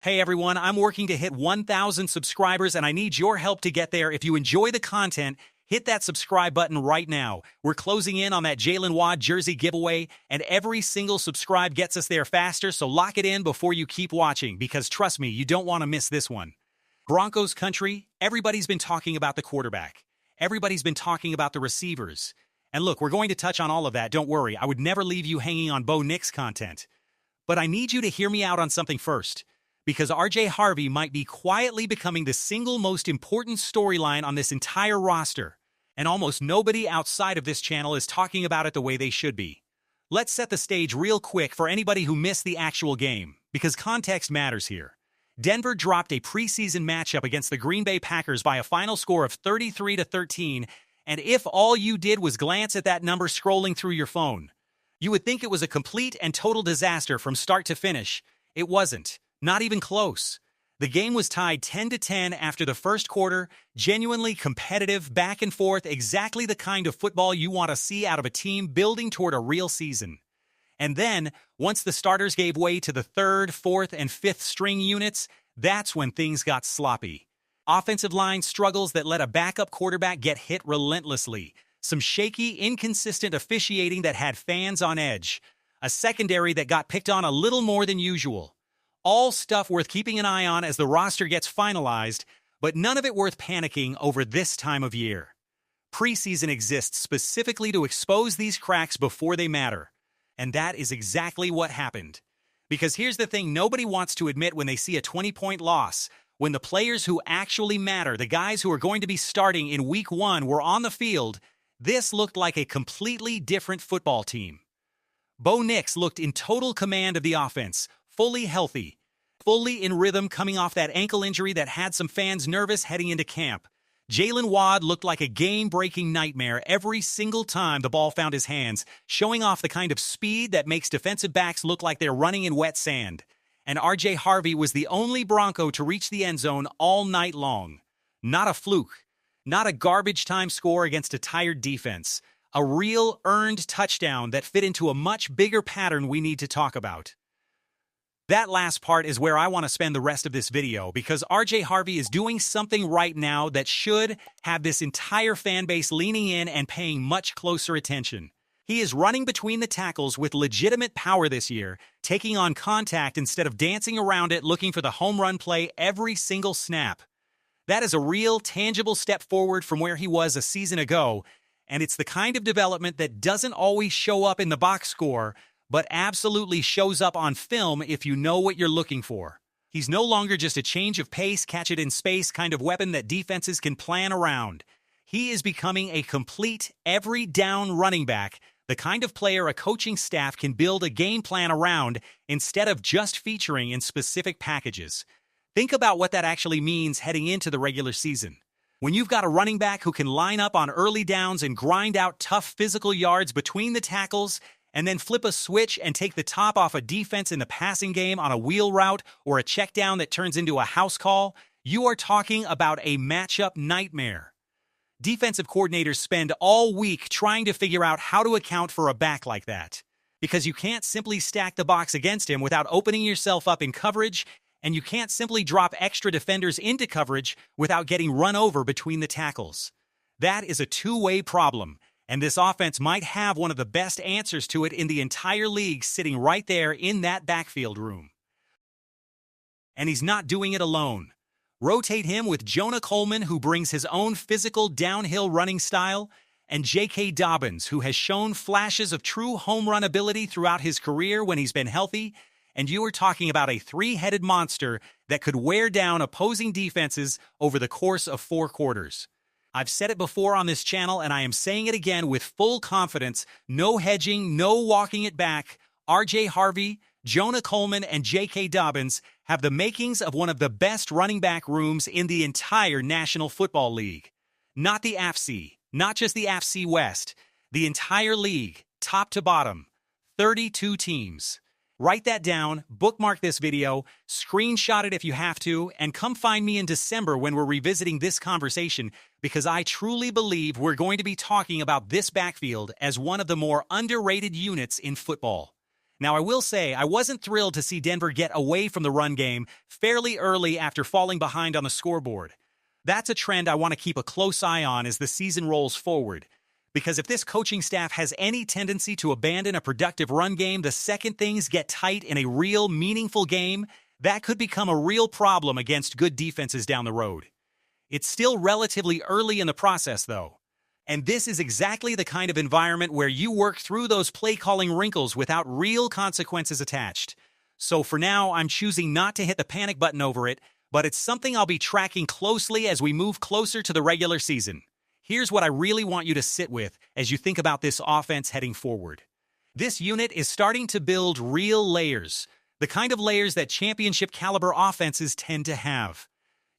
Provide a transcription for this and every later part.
Hey everyone, I'm working to hit 1,000 subscribers and I need your help to get there. If you enjoy the content, hit that subscribe button right now. We're closing in on that Jaylen Waddle jersey giveaway, and every single subscribe gets us there faster, so lock it in before you keep watching, because trust me, you don't want to miss this one. Broncos Country, everybody's been talking about the quarterback. Everybody's been talking about the receivers. And look, we're going to touch on all of that, don't worry. I would never leave you hanging on Bo Nix content. But I need you to hear me out on something first, because RJ Harvey might be quietly becoming the single most important storyline on this entire roster, and almost nobody outside of this channel is talking about it the way they should be. Let's set the stage real quick for anybody who missed the actual game, because context matters here. Denver dropped a preseason matchup against the Green Bay Packers by a final score of 33-13, and if all you did was glance at that number scrolling through your phone, you would think it was a complete and total disaster from start to finish. It wasn't. Not even close. The game was tied 10-10 after the first quarter, genuinely competitive, back and forth, exactly the kind of football you want to see out of a team building toward a real season. And then, once the starters gave way to the third, fourth, and fifth string units, that's when things got sloppy. Offensive line struggles that let a backup quarterback get hit relentlessly. Some shaky, inconsistent officiating that had fans on edge. A secondary that got picked on a little more than usual. All stuff worth keeping an eye on as the roster gets finalized, but none of it worth panicking over this time of year. Preseason exists specifically to expose these cracks before they matter. And that is exactly what happened. Because here's the thing nobody wants to admit when they see a 20-point loss. When the players who actually matter, the guys who are going to be starting in Week 1, were on the field, this looked like a completely different football team. Bo Nix looked in total command of the offense, fully healthy, fully in rhythm coming off that ankle injury that had some fans nervous heading into camp. Jaylen Waddle looked like a game-breaking nightmare every single time the ball found his hands, showing off the kind of speed that makes defensive backs look like they're running in wet sand. And RJ Harvey was the only Bronco to reach the end zone all night long. Not a fluke. Not a garbage time score against a tired defense. A real earned touchdown that fit into a much bigger pattern we need to talk about. That last part is where I want to spend the rest of this video, because RJ Harvey is doing something right now that should have this entire fan base leaning in and paying much closer attention. He is running between the tackles with legitimate power this year, taking on contact instead of dancing around it looking for the home run play every single snap. That is a real, tangible step forward from where he was a season ago, and it's the kind of development that doesn't always show up in the box score, but absolutely shows up on film if you know what you're looking for. He's no longer just a change of pace, catch it in space kind of weapon that defenses can plan around. He is becoming a complete, every down running back, the kind of player a coaching staff can build a game plan around instead of just featuring in specific packages. Think about what that actually means heading into the regular season. When you've got a running back who can line up on early downs and grind out tough physical yards between the tackles, and then flip a switch and take the top off a defense in the passing game on a wheel route or a check down that turns into a house call, you are talking about a matchup nightmare. Defensive coordinators spend all week trying to figure out how to account for a back like that, because you can't simply stack the box against him without opening yourself up in coverage, and you can't simply drop extra defenders into coverage without getting run over between the tackles. That is a two-way problem. And this offense might have one of the best answers to it in the entire league sitting right there in that backfield room. And he's not doing it alone. Rotate him with Jonah Coleman, who brings his own physical downhill running style, and Dobbins, who has shown flashes of true home run ability throughout his career when he's been healthy, and you are talking about a three-headed monster that could wear down opposing defenses over the course of 4 quarters. I've said it before on this channel, and I am saying it again with full confidence. No hedging, no walking it back. RJ Harvey, Jonah Coleman, and Dobbins have the makings of one of the best running back rooms in the entire National Football League. Not the AFC, not just the AFC West. The entire league, top to bottom. 32 teams. Write that down, bookmark this video, screenshot it if you have to, and come find me in December when we're revisiting this conversation, because I truly believe we're going to be talking about this backfield as one of the more underrated units in football. Now, I will say, I wasn't thrilled to see Denver get away from the run game fairly early after falling behind on the scoreboard. That's a trend I want to keep a close eye on as the season rolls forward. Because if this coaching staff has any tendency to abandon a productive run game the second things get tight in a real, meaningful game, that could become a real problem against good defenses down the road. It's still relatively early in the process, though. And this is exactly the kind of environment where you work through those play-calling wrinkles without real consequences attached. So for now, I'm choosing not to hit the panic button over it, but it's something I'll be tracking closely as we move closer to the regular season. Here's what I really want you to sit with as you think about this offense heading forward. This unit is starting to build real layers, the kind of layers that championship-caliber offenses tend to have.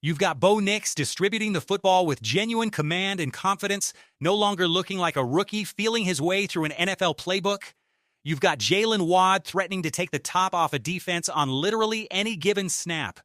You've got Bo Nix distributing the football with genuine command and confidence, no longer looking like a rookie feeling his way through an NFL playbook. You've got Jaylen Waddle threatening to take the top off a defense on literally any given snap,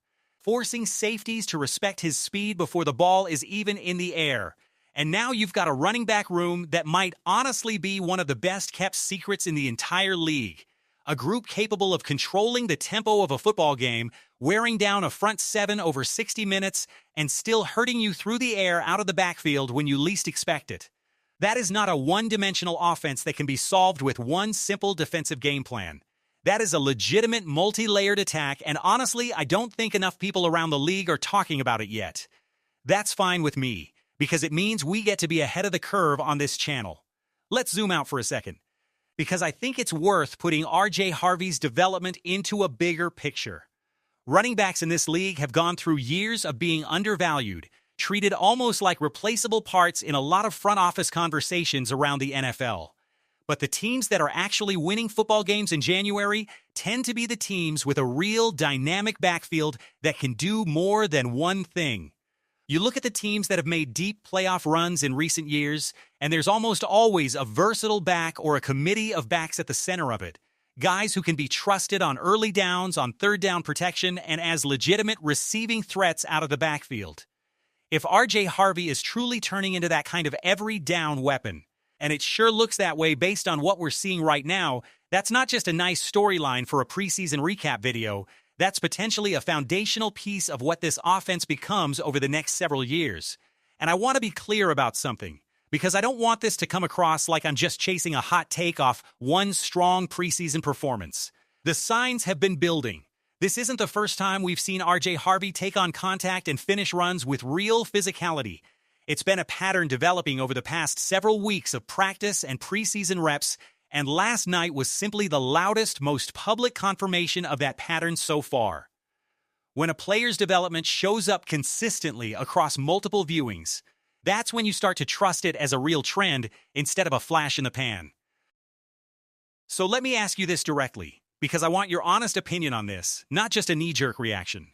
forcing safeties to respect his speed before the ball is even in the air. And now you've got a running back room that might honestly be one of the best-kept secrets in the entire league. A group capable of controlling the tempo of a football game, wearing down a front seven over 60 minutes, and still hurting you through the air out of the backfield when you least expect it. That is not a one-dimensional offense that can be solved with one simple defensive game plan. That is a legitimate multi-layered attack, and honestly, I don't think enough people around the league are talking about it yet. That's fine with me, because it means we get to be ahead of the curve on this channel. Let's zoom out for a second, because I think it's worth putting RJ Harvey's development into a bigger picture. Running backs in this league have gone through years of being undervalued, treated almost like replaceable parts in a lot of front office conversations around the NFL. But the teams that are actually winning football games in January tend to be the teams with a real dynamic backfield that can do more than one thing. You look at the teams that have made deep playoff runs in recent years, and there's almost always a versatile back or a committee of backs at the center of it. Guys who can be trusted on early downs, on third down protection, and as legitimate receiving threats out of the backfield. If RJ Harvey is truly turning into that kind of every down weapon, and it sure looks that way based on what we're seeing right now, that's not just a nice storyline for a preseason recap video. That's potentially a foundational piece of what this offense becomes over the next several years. And I want to be clear about something, because I don't want this to come across like I'm just chasing a hot take off one strong preseason performance. The signs have been building. This isn't the first time we've seen RJ Harvey take on contact and finish runs with real physicality. It's been a pattern developing over the past several weeks of practice and preseason reps, and last night was simply the loudest, most public confirmation of that pattern so far. When a player's development shows up consistently across multiple viewings, that's when you start to trust it as a real trend instead of a flash in the pan. So let me ask you this directly, because I want your honest opinion on this, not just a knee-jerk reaction.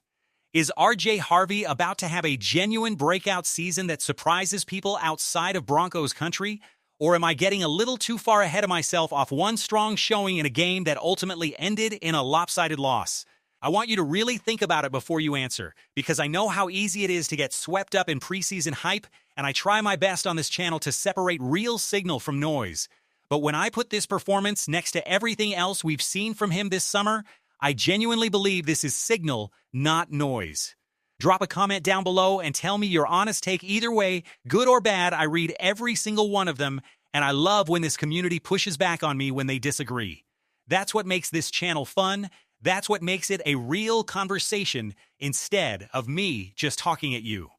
Is RJ Harvey about to have a genuine breakout season that surprises people outside of Broncos Country? Or am I getting a little too far ahead of myself off one strong showing in a game that ultimately ended in a lopsided loss? I want you to really think about it before you answer, because I know how easy it is to get swept up in preseason hype, and I try my best on this channel to separate real signal from noise. But when I put this performance next to everything else we've seen from him this summer, I genuinely believe this is signal, not noise. Drop a comment down below and tell me your honest take either way, good or bad. I read every single one of them, and I love when this community pushes back on me when they disagree. That's what makes this channel fun. That's what makes it a real conversation instead of me just talking at you.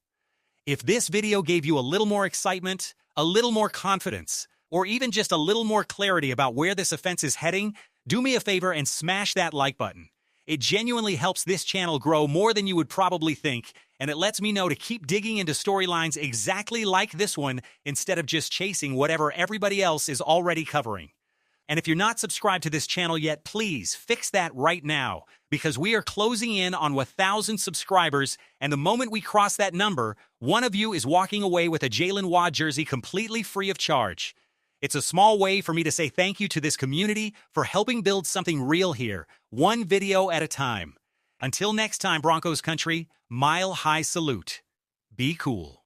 If this video gave you a little more excitement, a little more confidence, or even just a little more clarity about where this offense is heading, do me a favor and smash that like button. It genuinely helps this channel grow more than you would probably think, and it lets me know to keep digging into storylines exactly like this one instead of just chasing whatever everybody else is already covering. And if you're not subscribed to this channel yet, please fix that right now, because we are closing in on 1,000 subscribers, and the moment we cross that number, one of you is walking away with a Jaylen Waddle jersey completely free of charge. It's a small way for me to say thank you to this community for helping build something real here, one video at a time. Until next time, Broncos Country, mile high salute. Be cool.